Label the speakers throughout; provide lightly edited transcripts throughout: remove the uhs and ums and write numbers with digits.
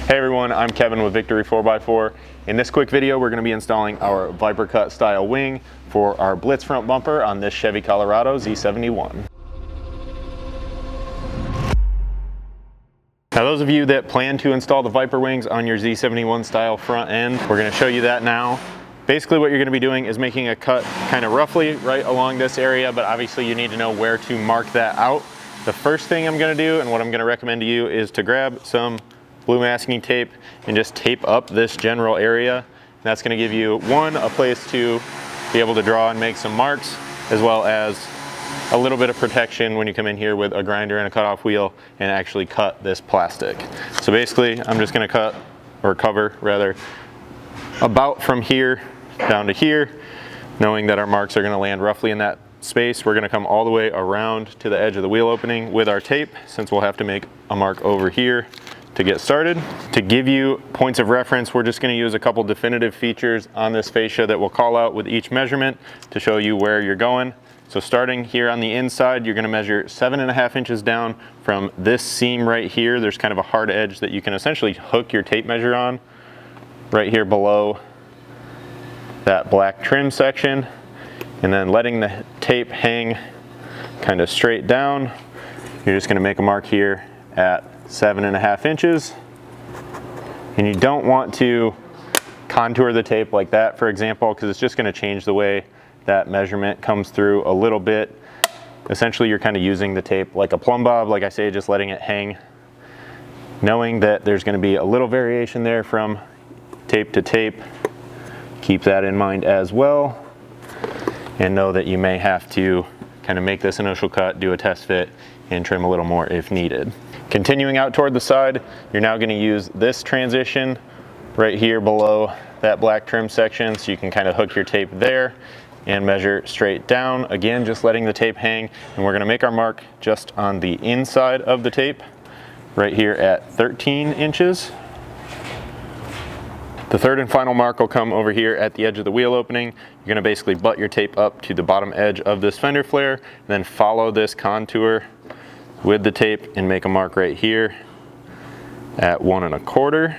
Speaker 1: Hey everyone, I'm Kevin with Victory 4x4. In this quick video, we're going to be installing our Viper Cut style wing for our Blitz front bumper on this Chevy Colorado Z71. Now those of you that plan to install the Viper wings on your Z71 style front end, we're going to show you that now. Basically what you're going to be doing is making a cut kind of roughly right along this area, but obviously you need to know where to mark that out. The first thing I'm going to do and what I'm going to recommend to you is to grab some blue masking tape and just tape up this general area. And that's going to give you a place to be able to draw and make some marks, as well as a little bit of protection when you come in here with a grinder and a cutoff wheel and actually cut this plastic. So basically I'm just going to cut, or cover rather, about from here down to here, knowing that our marks are going to land roughly in that space. We're going to come all the way around to the edge of the wheel opening with our tape, since we'll have to make a mark over here to get started. To give you points of reference, we're just going to use a couple definitive features on this fascia that we'll call out with each measurement to show you where you're going. So starting here on the inside, you're going to measure 7.5 inches down from this seam right here. There's kind of a hard edge that you can essentially hook your tape measure on right here below that black trim section, and then letting the tape hang kind of straight down. You're just going to make a mark here at 7.5 inches, and you don't want to contour the tape like that, for example, because it's just going to change the way that measurement comes through a little bit. Essentially you're kind of using the tape like a plumb bob, like I say, just letting it hang, knowing that there's going to be a little variation there from tape to tape. Keep that in mind as well, and know that you may have to kind of make this initial cut, do a test fit, and trim a little more if needed. Continuing out toward the side, you're now going to use this transition right here below that black trim section, so you can kind of hook your tape there and measure straight down. Again, just letting the tape hang, and we're going to make our mark just on the inside of the tape right here at 13 inches. The third and final mark will come over here at the edge of the wheel opening. You're going to basically butt your tape up to the bottom edge of this fender flare, and then follow this contour with the tape and make a mark right here at 1.25.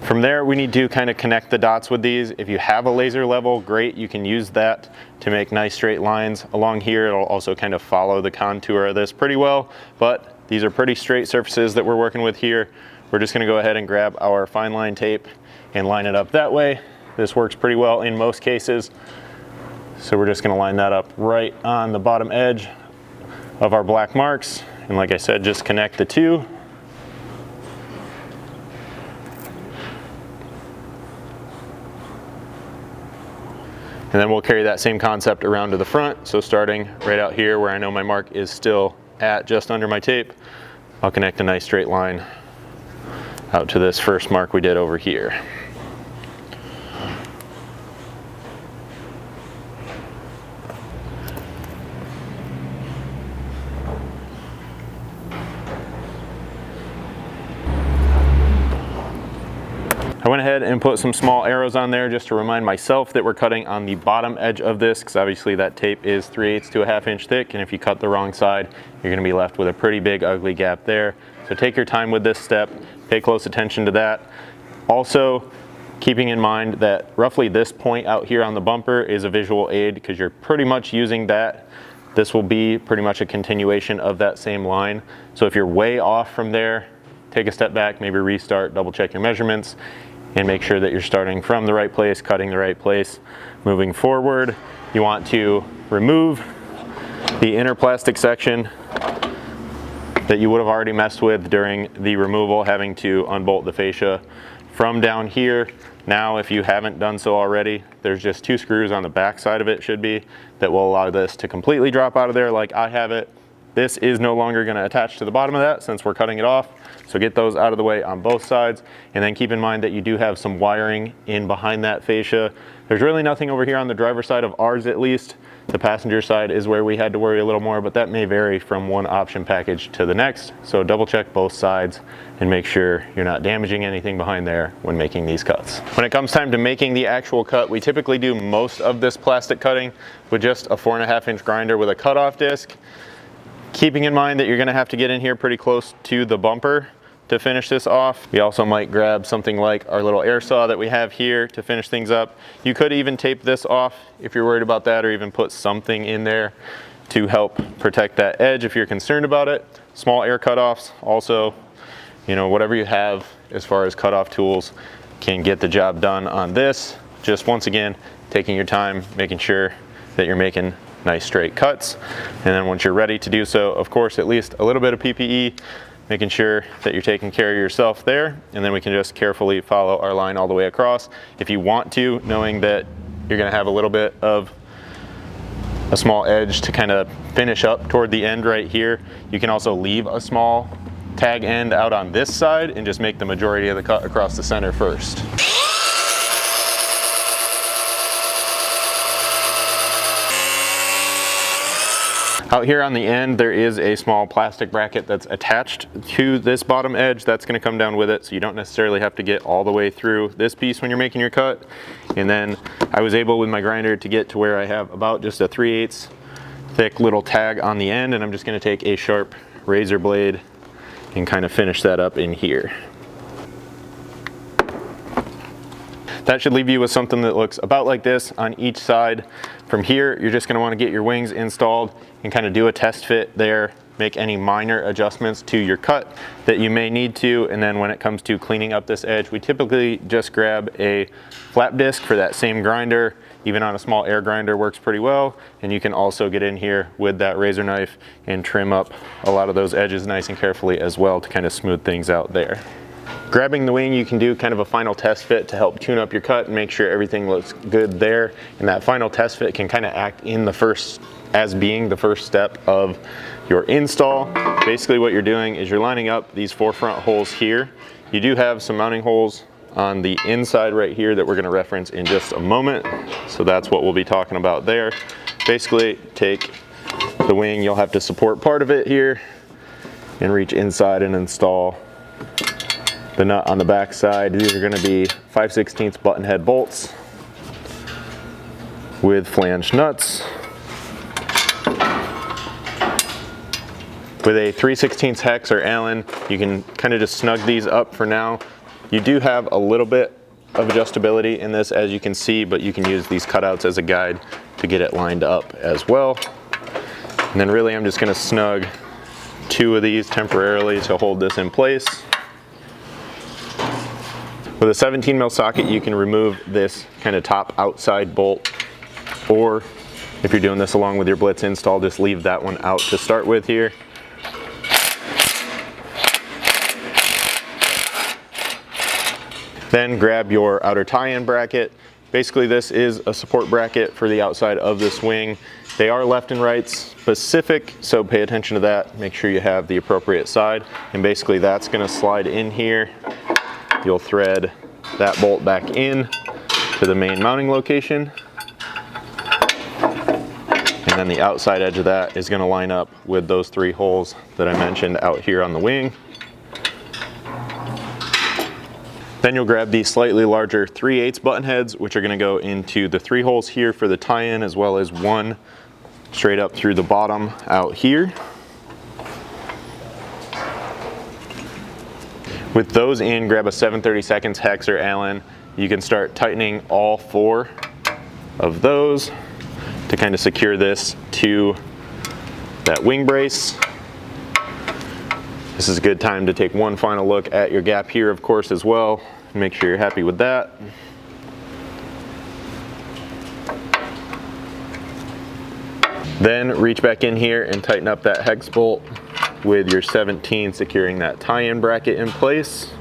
Speaker 1: From there, we need to kind of connect the dots with these. If you have a laser level, great, you can use that to make nice straight lines along here. It'll also kind of follow the contour of this pretty well, but these are pretty straight surfaces that we're working with here. We're just going to go ahead and grab our fine line tape and line it up that way. This works pretty well in most cases. So we're just going to line that up right on the bottom edge of our black marks, and like I said, just connect the two. And then we'll carry that same concept around to the front. So starting right out here where I know my mark is still at just under my tape, I'll connect a nice straight line out to this first mark we did over here. I went ahead and put some small arrows on there just to remind myself that we're cutting on the bottom edge of this, because obviously that tape is 3/8 to 1/2 inch thick, and if you cut the wrong side, you're going to be left with a pretty big ugly gap there. So take your time with this step, pay close attention to that. Also, keeping in mind that roughly this point out here on the bumper is a visual aid, because you're pretty much using that. This will be pretty much a continuation of that same line. So if you're way off from there, take a step back, maybe restart, double check your measurements, and make sure that you're starting from the right place, cutting the right place. Moving forward, you want to remove the inner plastic section that you would have already messed with during the removal, having to unbolt the fascia from down here. Now, if you haven't done so already, there's just 2 screws on the back side of it, should be, that will allow this to completely drop out of there like I have it. This is no longer going to attach to the bottom of that since we're cutting it off. So get those out of the way on both sides, and then keep in mind that you do have some wiring in behind that fascia. There's really nothing over here on the driver's side of ours, at least. The passenger side is where we had to worry a little more, but that may vary from one option package to the next. So double check both sides and make sure you're not damaging anything behind there when making these cuts. When it comes time to making the actual cut, we typically do most of this plastic cutting with just a 4.5 inch grinder with a cutoff disc. Keeping in mind that you're going to have to get in here pretty close to the bumper to finish this off. We also might grab something like our little air saw that we have here to finish things up. You could even tape this off if you're worried about that, or even put something in there to help protect that edge if you're concerned about it. Small air cutoffs also, you know, whatever you have as far as cutoff tools can get the job done on this. Just once again, taking your time, making sure that you're making nice straight cuts. And then once you're ready to do so, of course, at least a little bit of PPE, making sure that you're taking care of yourself there. And then we can just carefully follow our line all the way across. If you want to, knowing that you're gonna have a little bit of a small edge to kind of finish up toward the end right here, you can also leave a small tag end out on this side and just make the majority of the cut across the center first. Out here on the end, there is a small plastic bracket that's attached to this bottom edge. That's gonna come down with it, so you don't necessarily have to get all the way through this piece when you're making your cut. And then I was able with my grinder to get to where I have about just a 3/8 thick little tag on the end, and I'm just gonna take a sharp razor blade and kind of finish that up in here. That should leave you with something that looks about like this on each side. From here, you're just gonna wanna get your wings installed and kind of do a test fit there, make any minor adjustments to your cut that you may need to. And then when it comes to cleaning up this edge, we typically just grab a flap disc for that same grinder. Even on a small air grinder works pretty well. And you can also get in here with that razor knife and trim up a lot of those edges nice and carefully as well to kind of smooth things out there. Grabbing the wing, you can do kind of a final test fit to help tune up your cut and make sure everything looks good there. And that final test fit can kind of act in the first, as being the first step of your install. Basically what you're doing is you're lining up these 4 front holes here. You do have some mounting holes on the inside right here that we're gonna reference in just a moment. So that's what we'll be talking about there. Basically take the wing, you'll have to support part of it here and reach inside and install the nut on the back side. These are gonna be 5/16 button head bolts with flange nuts. With a 3/16 hex or Allen, you can kind of just snug these up for now. You do have a little bit of adjustability in this, as you can see, but you can use these cutouts as a guide to get it lined up as well. And then really I'm just gonna snug 2 of these temporarily to hold this in place. With a 17 mil socket, you can remove this kind of top outside bolt, or if you're doing this along with your Blitz install, just leave that one out to start with here. Then grab your outer tie-in bracket. Basically this is a support bracket for the outside of this wing. They are left and right specific, so pay attention to that. Make sure you have the appropriate side. And basically that's gonna slide in here. You'll thread that bolt back in to the main mounting location. And then the outside edge of that is gonna line up with those 3 holes that I mentioned out here on the wing. Then you'll grab these slightly larger 3/8 button heads, which are gonna go into the 3 holes here for the tie-in, as well as 1 straight up through the bottom out here. With those in, grab a 7/32 hex or Allen. You can start tightening all 4 of those to kind of secure this to that wing brace. This is a good time to take one final look at your gap here, of course, as well. Make sure you're happy with that. Then reach back in here and tighten up that hex bolt with your 17, securing that tie-in bracket in place.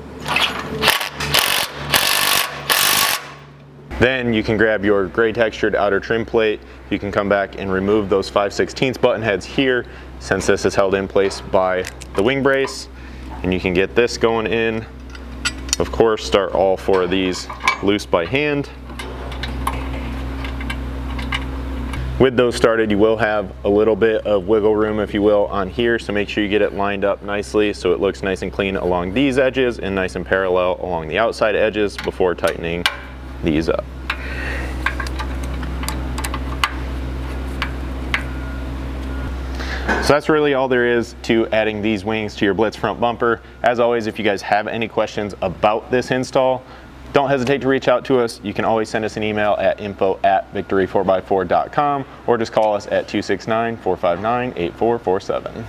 Speaker 1: Then you can grab your gray textured outer trim plate. You can come back and remove those 5/16 button heads here, since this is held in place by the wing brace. And you can get this going in. Of course, start all 4 of these loose by hand. With those started, you will have a little bit of wiggle room, if you will, on here, so make sure you get it lined up nicely so it looks nice and clean along these edges and nice and parallel along the outside edges before tightening these up. So that's really all there is to adding these wings to your Blitz front bumper. As always, if you guys have any questions about this install, don't hesitate to reach out to us. You can always send us an email at info@victory4x4.com or just call us at 269-459-8447.